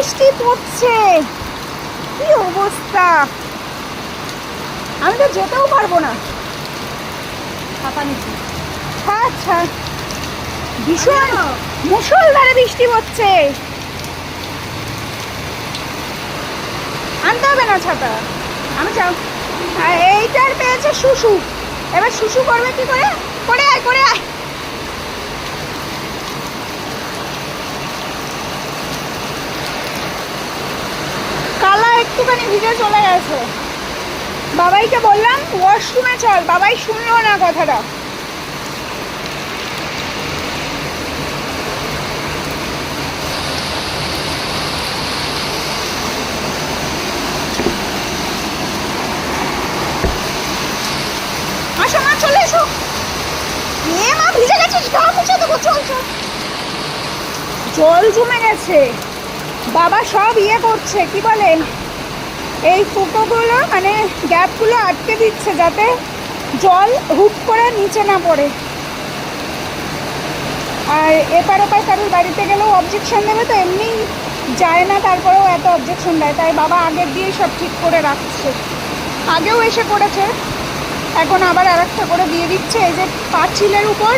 বৃষ্টি পড়ছে, কি অবস্থা, আমি তো যেতেও পারবো না। আচ্ছা, ভীষণ মুষলধারে বৃষ্টি পড়ছে, আনতে হবে না ছাতা, আমি যাও। আর এইটার পেয়েছে শুশু, এবার শুশু করবে কি করে, করে আয় করে আয়। কালা একটুখানি ভিজে চলে গেছে, বাবাইকে বললাম ওয়াশরুমে চল, বাবাই শুনলো না কথাটা। আসো মা, চলে এসো। এ মা, ভিজে গেছিস, গা মুছে দেবো, চল চল। জল জমে গেছে, বাবা সব করছে, কি বলে, এই ফুটোগুলো মানে গ্যাপগুলো আটকে দিচ্ছে যাতে জল হুপ করে নিচে না পড়ে। আর এপার ওপার কারোর বাড়িতে গেলেও অবজেকশন দেবে, তো এমনি যায় না, তারপরেও এত অবজেকশন দেয়, তাই বাবা আগের দিয়েই সব ঠিক করে রাখছে। আগেও এসে করেছে, এখন আবার আর একটা করে দিয়ে দিচ্ছে। এই যে পাঁচিলের উপর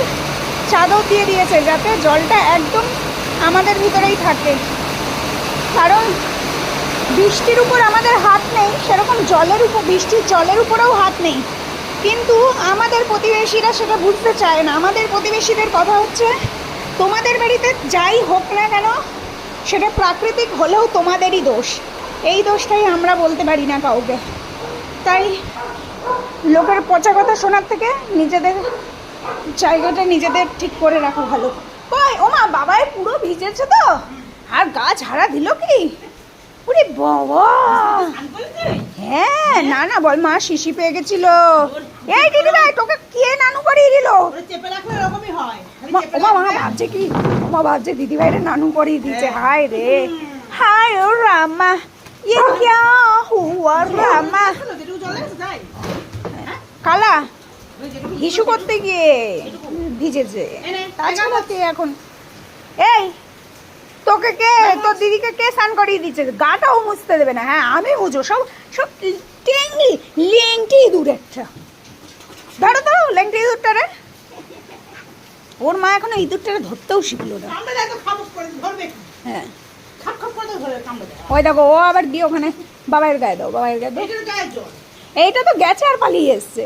চাদর দিয়ে দিয়েছে যাতে জলটা একদম আমাদের ভিতরেই থাকে, কারণ বৃষ্টির উপর আমাদের হাত নেই, সেরকম জলের উপর, বৃষ্টির জলের উপরেও হাত নেই, কিন্তু আমাদের প্রতিবেশীরা সেটা বুঝতে চায় না। আমাদের প্রতিবেশীদের কথা হচ্ছে, তোমাদের বাড়িতে যাই হোক না কেন সেটা প্রাকৃতিক হলেও তোমাদেরই দোষ, এই দোষটাই আমরা বলতে পারি না কাউকে। তাই লোকের পচা কথা শোনার থেকে নিজেদের জায়গাটা নিজেদের ঠিক করে রাখা ভালো। কই ও মা, বাবাই পুরো ভিজেছে তো, আর গা ঝাড়া দিল কি, ওরে বাবা। হ্যাঁ, না না বল, মা শিশি পেয়ে গেছিল। এই দিদি ভাই, তোকে কে নানু করিয়ে দিল? ওমা মা ভাবছে কি, ওমা ভাবছে দিদি ভাইরে নানু করিয়ে দিচ্ছে। হায় রে হায়, ও রামা, ये क्या हुआ রামা। কালা হিসু করতে গিয়ে ভিজেছে, তাছাড়া কে এখন, এই তোকে কে, তোর দিদিকে কে স্নান করিয়ে দিচ্ছে? গাটাও মুছতে দেবে না। হ্যাঁ আমি বুঝো, সব সব টেংলি লেংটি ইঁদুর একটা। ধরো ধরো লেংটি ইঁদুরটারে, ওর মা এখনো ইঁদুরটারে ধরতেও শিখলো না। হ্যাঁ ওই দেখো, ও আবার গিয়ে ওখানে বাবাইয়ের গায়ে দাও, বাবাইয়ের গায়ে দাও। এইটা তো গেছে আর পালিয়ে এসছে।